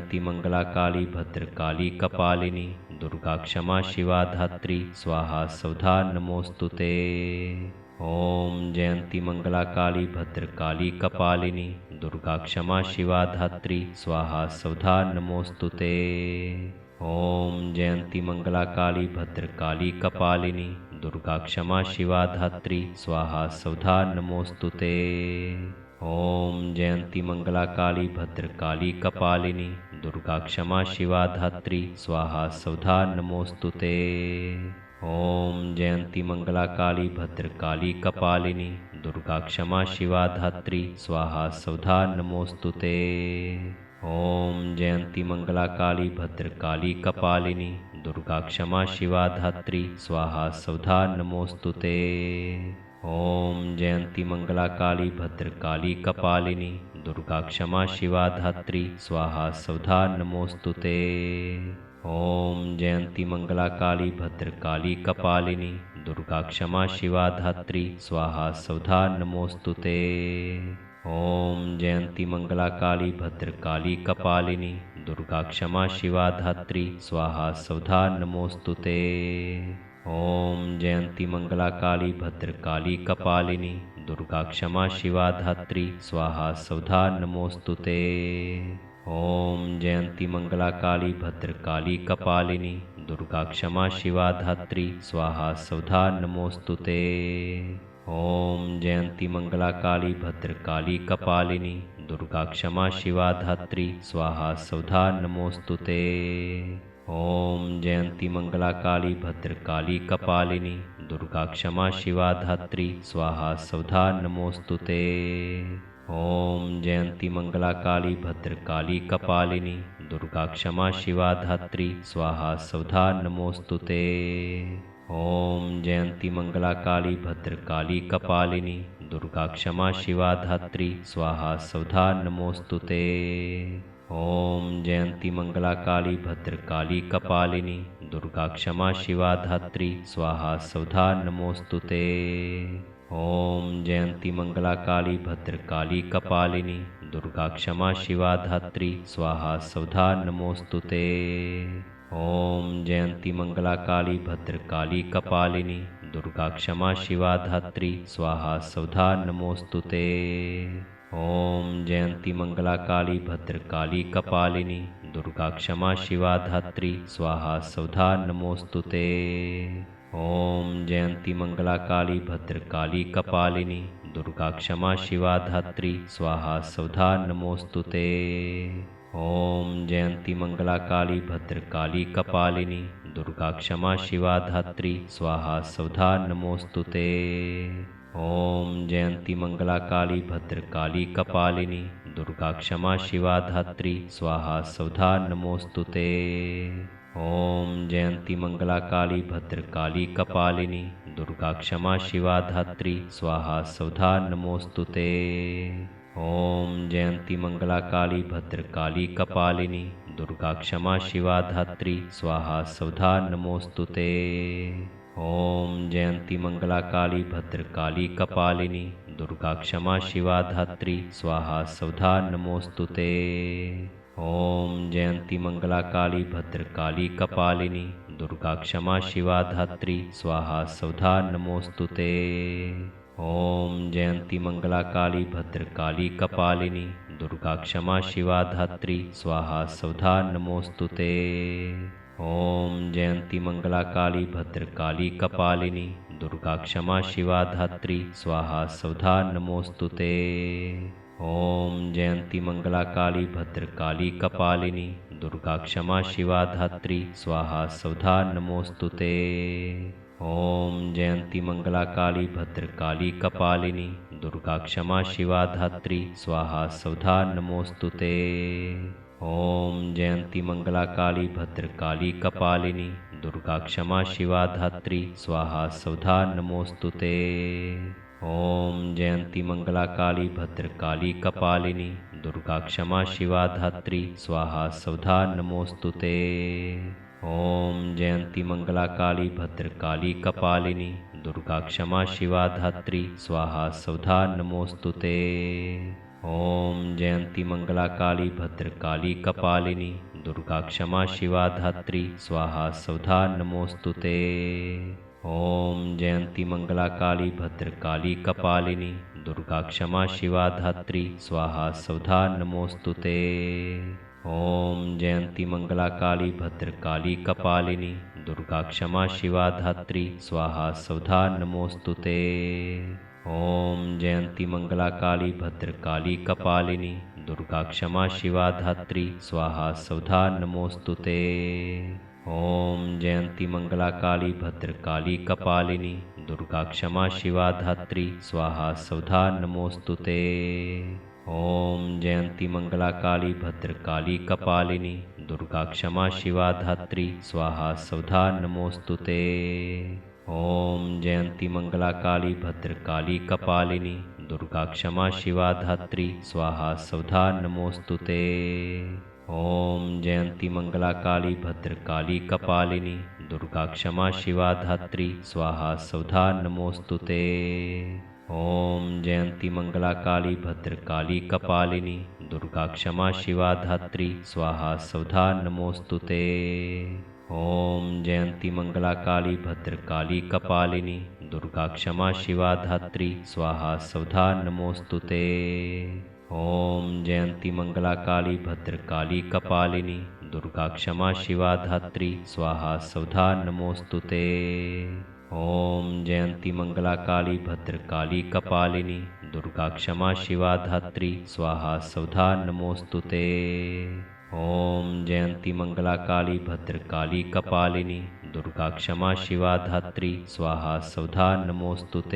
जयंती मंगला काली भद्रकाली कपालिनी दुर्गा क्षमा शिवा धात्री स्वाहा स्वधा नमोस्तुते। ओम जयंती मंगला काली भद्रकाली कपालिनी दुर्गा क्षमा शिवा धात्री स्वाहा स्वधा नमोस्तुते। ओम जयंती मंगला काली भद्रकाली कपालिनी दुर्गा क्षमा शिवा धात्री स्वाहा स्वधा नमोस्तुते। ओम जयंती मंगला काली भद्रकाली कपालिनी दुर्गा क्षमा शिवा धात्री स्वाहा स्वधा नमोस्तुते। ओम जयंती मंगला काली भद्रकाली कपालिनी दुर्गा क्षमा शिवा धात्री स्वाहा स्वधा नमोस्तुते। ओम जयंती मंगला काली भद्रकाली कपालिनी दुर्गा क्षमा शिवा धात्री स्वाहा स्वधा नमोस्तुते। ओम जयंती मंगला काली भद्रकाली कपालिनी दुर्गा क्षमा शिवा धात्री स्वाहा स्वधा नमोस्तुते। ओम जयंती मंगला काली भद्रकाली कपालिनी दुर्गा क्षमा शिवा धात्री स्वाहा स्वधा नमोस्तुते। ओम जयंती मंगला काली भद्रकाली कपालिनी दुर्गा क्षमा शिवा धात्री स्वाहा स्वधा नमोस्तुते। ओम जयंती मंगला काली भद्रकाली कपालिनी दुर्गा क्षमा शिवा धात्री स्वाहा स्वधा नमोस्तुते। ओम जयंती मंगला काली भद्रकाली कपालिनी दुर्गा क्षमा शिवा धात्री स्वाहा स्वधा नमोस्तुते। ओम जयंती मंगला काली भद्रकाली कपालिनी दुर्गा क्षमा शिवा धात्री स्वाहा स्वधा नमोस्तुते। ओम जयंती मंगला काली भद्रकाली कपालिनी दुर्गा क्षमा शिवा धात्री स्वाहा स्वधा नमोस्तुते। ओम जयंती मंगला काली भद्रकाली कपालिनी दुर्गा क्षमा शिवा धात्री स्वाहा स्वधा नमोस्तुते। ओम जयंती मंगला काली भद्रकाली कपालिनी दुर्गा क्षमा शिवा धात्री स्वाहा स्वधा नमोस्तुते। ओम जयंती मंगला काली भद्रकाली कपालिनी दुर्गा क्षमा शिवा धात्री स्वाहा स्वधा नमोस्तुते। ओम जयंती मंगला काली भद्रकाली कपालिनी दुर्गा क्षमा शिवा धात्री स्वाहा स्वधा नमोस्तुते। ओम जयंती मंगला काली भद्रकाली कपालिनी दुर्गा क्षमा शिवा धात्री स्वाहा स्वधा नमोस्तुते। ओम जयंती मंगला काली भद्रकाली कपालिनी दुर्गा क्षमा शिवा धात्री स्वाहा स्वधा नमोस्तुते। ओम जयंती मंगला काली भद्रकाली कपालिनी दुर्गा क्षमा शिवा धात्री स्वाहा स्वधा नमोस्तुते। ओम जयंती मंगला काली भद्रकाली कपालिनी दुर्गा क्षमा शिवा धात्री स्वाहा स्वधा नमोस्तुते। ओम जयंती मंगला काली भद्रकाली कपालिनी दुर्गा क्षमा शिवा धात्री स्वाहा स्वधा नमोस्तुते। ओम जयंती मंगला काली भद्रकाली कपालिनी दुर्गा क्षमा शिवा धात्री स्वाहा स्वधा नमोस्तुते। ओम जयंती मंगला काली भद्रकाली कपालिनी दुर्गा क्षमा शिवा धात्री स्वाहा स्वधा नमोस्तुते। ओम जयंती मंगला काली भद्रकाली कपालिनी दुर्गा क्षमा शिवा धात्री स्वाहा स्वधा नमोस्तुते। ओम जयंती मंगला काली भद्रकाली कपालिनी दुर्गा क्षमा शिवा धात्री स्वाहा स्वधा नमोस्तुते। ओम जयंती मंगला काली भद्रकाली कपालिनी दुर्गा क्षमा शिवा धात्री स्वाहा स्वधा नमोस्तुते। ओम जयंती मंगला काली भद्रकाली कपालिनी दुर्गा क्षमा शिवा धात्री स्वाहा स्वधा नमोस्तुते। ओम जयंती मंगला काली भद्रकाली कपालिनी दुर्गा क्षमा शिवा धात्री स्वाहा स्वधा नमोस्तुते। ओम जयंती मंगला काली भद्रकाली कपालिनी दुर्गा क्षमा शिवा धात्री स्वाहा स्वधा नमोस्तुते। ओम जयंती मंगला काली भद्रकाली कपालिनी दुर्गा क्षमा शिवा धात्री स्वाहा स्वधा नमोस्तुते। ओम जयंती मंगला काली भद्रकाली कपालिनी दुर्गा क्षमा शिवा धात्री स्वाहा स्वधा नमोस्तुते। ओम जयंती मंगला काली भद्रकाली कपालिनी दुर्गा क्षमा शिवा धात्री स्वाहा स्वधा नमोस्तुते। ॐ जयन्ती मंगला काली भद्रकाली कपालिनी दुर्गा क्षमा शिवा धात्री स्वाहा सौधा नमोस्तुते। ॐ जयन्ती मंगला काली भद्रकाली कपालिनी दुर्गा क्षमा शिवा धात्री स्वाहा सौधा नमोस्तुते। ॐ जयन्ती मंगला काली भद्रकाली कपालिनी दुर्गा क्षमा शिवा धात्री स्वाहा सौधा नमोस्तुते। ॐ जयन्ती मंगला काली भद्रकाली कपालिनी दुर्गा क्षमा शिवा धात्री स्वाहा सौधा नमोस्तुते। ॐ जयन्ती मंगला काली भद्रकाली कपालिनी दुर्गा क्षमा शिवा धात्री स्वाहा सौधा नमोस्तुते। ॐ जयन्ती मंगला काली भद्रकाली कपालिनी दुर्गा क्षमा शिवा धात्री स्वाहा सौधा नमोस्तुते। ॐ जयन्ती मंगला काली भद्रकाली कपालिनी दुर्गा क्षमा शिवा धात्री स्वाहा सौधा नमोस्तुते। ॐ जयन्ती मंगला काली भद्रकाली कपालिनी दुर्गा क्षमा शिवा धात्री स्वाहा सौधा नमोस्तुते। ॐ जयन्ती मंगला काली भद्रकाली कपालिनी दुर्गा क्षमा शिवा धात्री स्वाहा सौधा नमोस्तुते। ॐ जयन्ती मंगला काली भद्रकाली कपालिनी दुर्गा क्षमा शिवा धात्री स्वाहा सौधा नमोस्तुते। ॐ जयन्ती मंगला काली भद्रकाली कपालिनी दुर्गा क्षमा शिवा धात्री स्वाहा सौधा नमोस्तुते। ॐ जयन्ती मंगला काली भद्रकाली कपालिनी दुर्गा क्षमा शिवा धात्री स्वाहा सौधा नमोस्तुते। ॐ जयन्ती मंगला काली भद्रकाली कपालिनी दुर्गा क्षमा शिवा धात्री स्वाहा सौधा नमोस्तुते।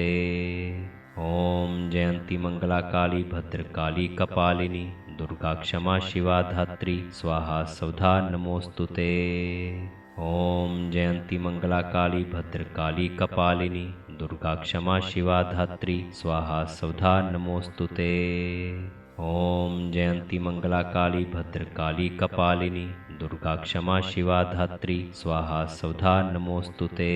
ॐ जयन्ती मंगला काली भद्रकाली कपालिनी दुर्गा क्षमा शिवा धात्री स्वाहा सौधा नमोस्तुते। ॐ जयन्ती मंगला काली भद्रकाली कपालिनी दुर्गा क्षमा शिवा धात्री स्वाहा सौधा नमोस्तुते। ॐ जयन्ती मंगला काली भद्रकाली कपालिनी दुर्गा क्षमा शिवा धात्री स्वाहा सौधा नमोस्तुते।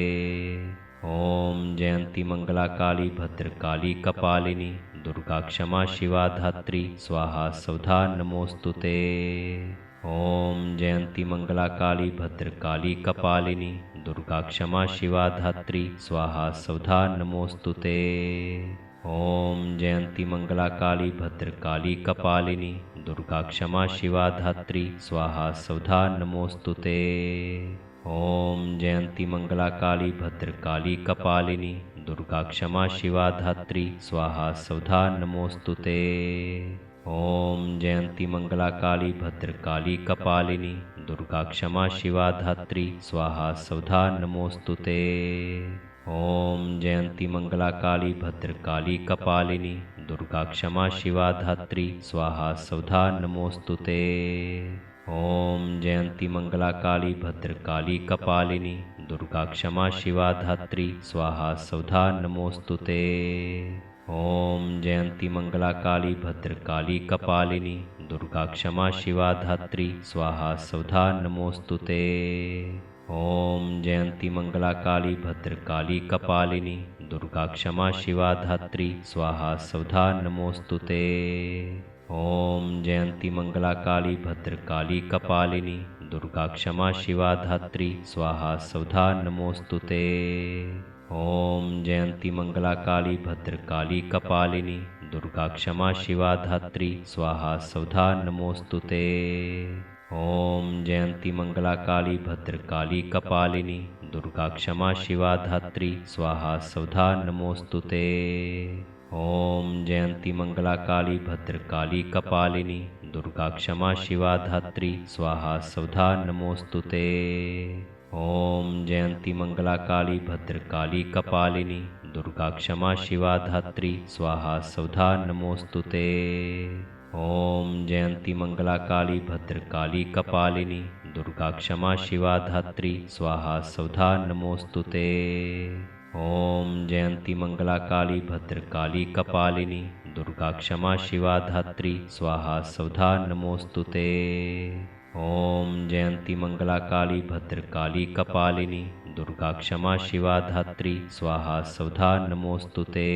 ॐ जयन्ती मंगला काली भद्रकाली कपालिनी दुर्गा क्षमा शिवा धात्री स्वाहा सौधा नमोस्तुते। ॐ जयन्ती मंगला काली भद्रकाली कपालिनी दुर्गा क्षमा शिवा धात्री स्वाहा सौधा नमोस्तुते। ॐ जयन्ती मंगला काली भद्रकाली कपालिनी दुर्गा क्षमा शिवा धात्री स्वाहा सौधा नमोस्तुते। ॐ जयन्ती मंगला काली भद्रकाली कपालिनी दुर्गा क्षमा शिवा धात्री स्वाहा सौधा नमोस्तुते। ॐ जयन्ती मंगला काली भद्रकाली कपालिनी दुर्गा क्षमा शिवा धात्री स्वाहा सौधा नमोस्तुते। ॐ जयन्ती मंगला काली भद्रकाली कपालिनी दुर्गा क्षमा शिवा धात्री स्वाहा सौधा नमोस्तुते। ॐ जयन्ती मंगला काली भद्रकाली कपालिनी दुर्गा क्षमा शिवा धात्री स्वाहा सौधा नमोस्तुते। ॐ जयन्ती मंगला काली भद्रकाली कपालिनी दुर्गा क्षमा शिवा धात्री स्वाहा सौधा नमोस्तुते। ॐ जयन्ती मंगला काली भद्रकाली कपालिनी दुर्गा क्षमा शिवा धात्री स्वाहा सौधा नमोस्तुते। ॐ जयन्ती मंगला काली भद्रकाली कपालिनी दुर्गा क्षमा शिवा धात्री स्वाहा सौधा नमोस्तुते। ॐ जयन्ती मंगला काली भद्रकाली कपालिनी दुर्गा क्षमा शिवा धात्री स्वाहा सौधा नमोस्तुते। ॐ जयन्ती मंगला काली भद्रकाली कपालिनी दुर्गा क्षमा शिवा धात्री स्वाहा सौधा नमोस्तुते। ॐ जयन्ती मंगला काली भद्रकाली कपालिनी दुर्गा क्षमा शिवा धात्री स्वाहा सौधा नमोस्तुते। ॐ जयन्ती मंगला काली भद्रकाली कपालिनी दुर्गा क्षमा शिवा धात्री स्वाहा सौधा नमोस्तुते। ॐ जयन्ती मंगला काली भद्रकाली कपालिनी दुर्गा क्षमा शिवा धात्री स्वाहा सौधा नमोस्तुते। ॐ जयन्ती मंगला काली भद्रकाली कपालिनी दुर्गा क्षमा शिवा धात्री स्वाहा सौधा नमोस्तुते। ॐ जयन्ती मंगला काली भद्रकाली कपालिनी दुर्गा क्षमा शिवा धात्री स्वाहा सौधा नमोस्तुते।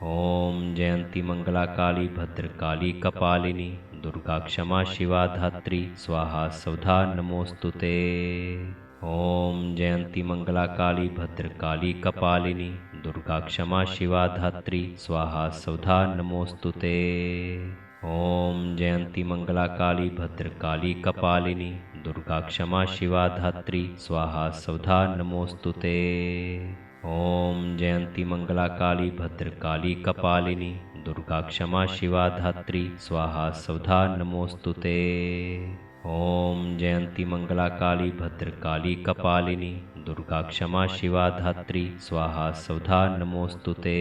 ओम जयंती मंगला काली भद्रकाली कपालिनी दुर्गा क्षमा शिवा धात्री स्वाहा स्वधा नमोस्तुते। ओम जयंती मंगला काली भद्रकाली कपालिनी दुर्गा क्षमा शिवा धात्री स्वाहा स्वधा नमोस्तुते। ओम जयंती मंगला काली भद्रकाली कपालिनी दुर्गा क्षमा शिवा धात्री स्वाहा स्वधा नमोस्तुते। ओम जयंती मंगला काली भद्रकाली कपालिनी दुर्गा क्षमा शिवा धात्री स्वाहा स्वधा नमोस्तुते। ओम जयंती मंगला काली भद्रकाली कपालिनी दुर्गा क्षमा शिवा धात्री स्वाहा स्वधा नमोस्तुते।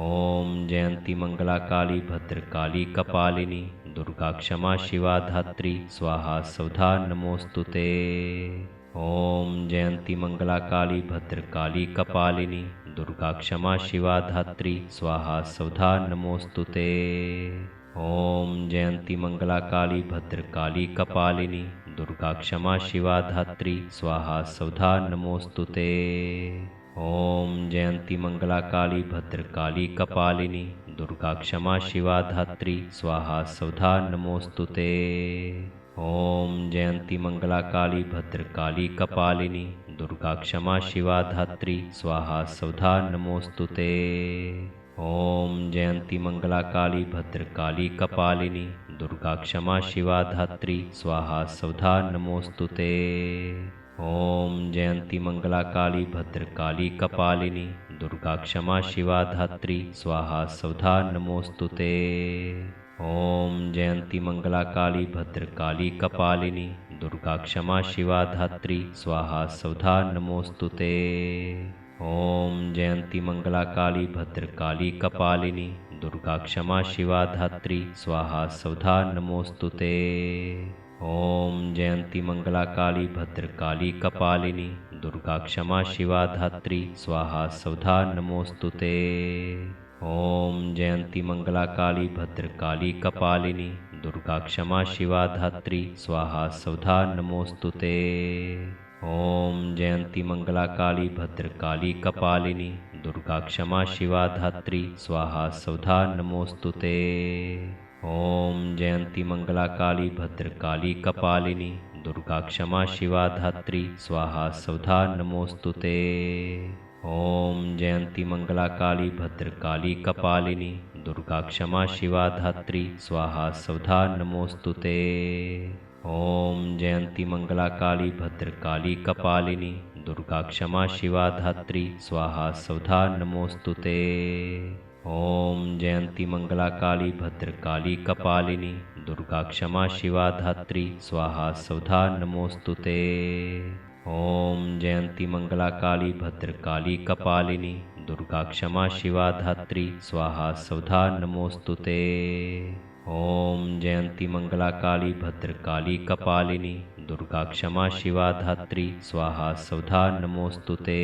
ओम जयंती मंगला काली भद्रकाली कपालिनी दुर्गा क्षमा शिवा धात्री स्वाहा स्वधा नमोस्तुते। ओम जयंती मंगला काली भद्रकाली कपालिनी दुर्गा क्षमा शिवा धात्री स्वाहा स्वधा नमोस्तुते। ओम जयंती मंगला काली भद्रकाली कपालिनी दुर्गा क्षमा शिवा धात्री स्वाहा स्वधा नमोस्तुते। ओम जयंती मंगला काली भद्रकाली कपालिनी दुर्गा क्षमा शिवा धात्री स्वाहा स्वधा नमोस्तुते। ओम जयंती मंगला काली भद्रकाली कपालिनी दुर्गा क्षमा शिवा धात्री स्वाहा स्वधा नमोस्तुते। ओम जयंती मंगला काली भद्रकाली कपालिनी दुर्गा क्षमा शिवा धात्री स्वाहा स्वधा नमोस्तुते। ओम जयंती मंगला काली भद्रकाली कपालिनी दुर्गा क्षमा शिवा धात्री स्वाहा स्वधा नमोस्तुते। ओम जयंती मंगला काली भद्रकाली कपालिनी दुर्गा क्षमा शिवा धात्री स्वाहा स्वधा नमोस्तुते। ओम जयंती मंगला काली भद्रकाली कपालिनी दुर्गा क्षमा शिवा धात्री स्वाहा स्वधा नमोस्तुते। ओम जयंती मंगला काली भद्रकाली कपालिनी दुर्गा क्षमा शिवा धात्री स्वाहा स्वधा नमोस्तुते। ओम जयंती मंगला काली भद्रकाली कपालिनी दुर्गा क्षमा शिवा धात्री स्वाहा स्वधा नमोस्तुते। ओम जयंती मंगला काली भद्रकाली कपालिनी दुर्गा क्षमा शिवा धात्री स्वाहा स्वधा नमोस्तुते। ओम जयंती मंगला काली भद्रकाली कपालिनी दुर्गा क्षमा शिवा धात्री स्वाहा स्वधा नमोस्तुते। ओम जयंती मंगला काली भद्रकाली कपालिनी दुर्गा क्षमा शिवा धात्री स्वाहा स्वधा नमोस्तुते। ओम जयंती मंगला काली भद्रकाली कपालिनी दुर्गा क्षमा शिवा धात्री स्वाहा स्वधा नमोस्तुते। ओम जयंती मंगला काली भद्रकाली कपालिनी दुर्गा क्षमा शिवा धात्री स्वाहा स्वधा नमोस्तुते। ओम जयंती मंगला काली भद्रकाली कपालिनी दुर्गा क्षमा शिवा धात्री स्वाहा स्वधा नमोस्तुते। ओम जयंती मंगला काली भद्रकाली कपालिनी दुर्गा क्षमा शिवा धात्री स्वाहा स्वधा नमोस्तुते।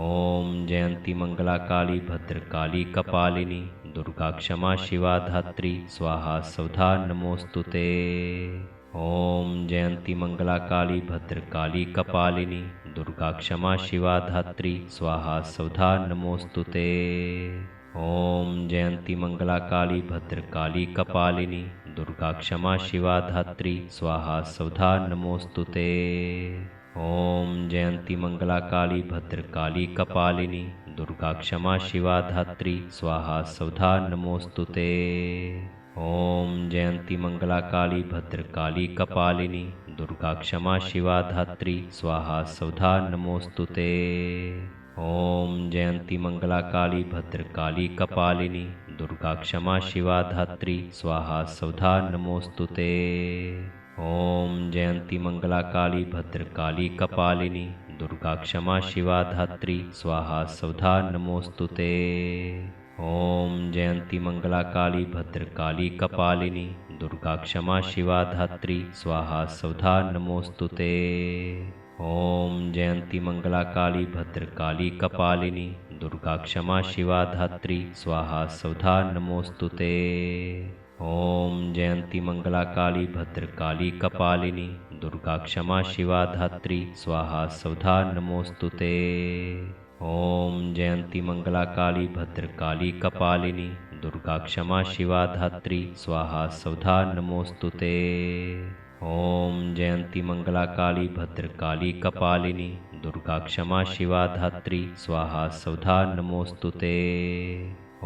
ओम जयंती मंगला काली भद्रकाली कपालिनी दुर्गा क्षमा शिवा धात्री स्वाहा स्वधा नमोस्तुते। ओम जयंती मंगला काली भद्रकाली कपालिनी दुर्गा क्षमा शिवा धात्री स्वाहा स्वधा नमोस्तुते। ओम जयंती मंगला काली भद्रकाली कपालिनी दुर्गा क्षमा शिवा धात्री स्वाहा स्वधा नमोस्तुते। ओम जयंती मंगला काली भद्रकाली कपालिनी दुर्गा क्षमा शिवा धात्री स्वाहा स्वधा नमोस्तुते। ओम जयंती मंगला काली भद्रकाली कपालिनी दुर्गा क्षमा शिवा धात्री स्वाहा स्वधा नमोस्तुते। ओम जयंती मंगला काली भद्रकाली कपालिनी दुर्गा क्षमा शिवा धात्री स्वाहा स्वधा नमोस्तुते। ओम जयंती मंगला काली भद्रकाली कपालिनी दुर्गा क्षमा शिवा धात्री स्वाहा स्वधा नमोस्तुते। ओम जयंती मंगला काली भद्रकाली कपालिनी दुर्गा क्षमा शिवा धात्री स्वाहा स्वधा नमोस्तुते। ओम जयंती मंगला काली भद्रकाली कपालिनी दुर्गा क्षमा शिवा धात्री स्वाहा स्वधा नमोस्तुते। ओम जयंती मंगला काली भद्रकाली कपालिनी दुर्गा क्षमा शिवा धात्री स्वाहा स्वधा नमोस्तुते। ॐ जयन्ती मङ्गला काली भद्रकाली कपालिनी दुर्गा क्षमा शिवा धात्री स्वाहा सौधा नमोऽस्तु ते। ॐ जयन्ती मङ्गला काली भद्रकाली कपालिनी दुर्गा क्षमा शिवा धात्री स्वाहा सौधा नमोऽस्तु ते।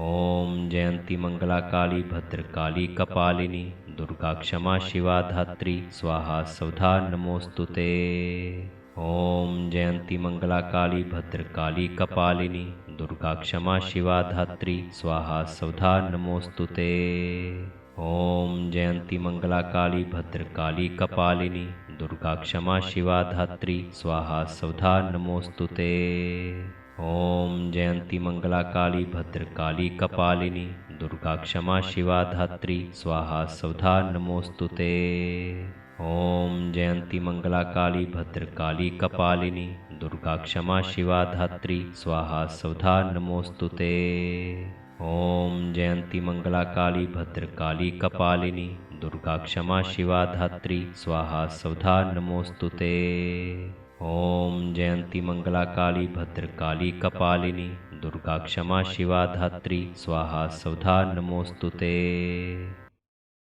ॐ जयन्ती मङ्गला काली भद्रकाली कपालिनी दुर्गा क्षमा शिवा धात्री स्वाहा सौधा नमोऽस्तु ते। ॐ जयन्ती मङ्गला काली भद्रकाली कपालिनी दुर्गा क्षमा शिवा धात्री स्वाहा सौधा नमोऽस्तु ते। ॐ जयन्ती मङ्गला काली भद्रकाली कपालिनी दुर्गा क्षमा शिवा धात्री स्वाहा सौधा नमोऽस्तु ते। ॐ जयन्ती मङ्गला काली भद्रकाली कपालिनी दुर्गा क्षमा शिवा धात्री स्वाहा सौधा नमोऽस्तु ते। ॐ जयन्ती मङ्गला काली भद्रकाली कपालिनी दुर्गा क्षमा शिवा धात्री स्वाहा सौधा नमोऽस्तु ते। ॐ जयन्ती मङ्गला काली भद्रकाली कपालिनी दुर्गा क्षमा शिवा धात्री स्वाहा सौधा नमोऽस्तु ते। ॐ जयन्ती मङ्गला काली भद्रकाली कपालिनी दुर्गा क्षमा शिवा धात्री स्वाहा सौधा नमोऽस्तु ते।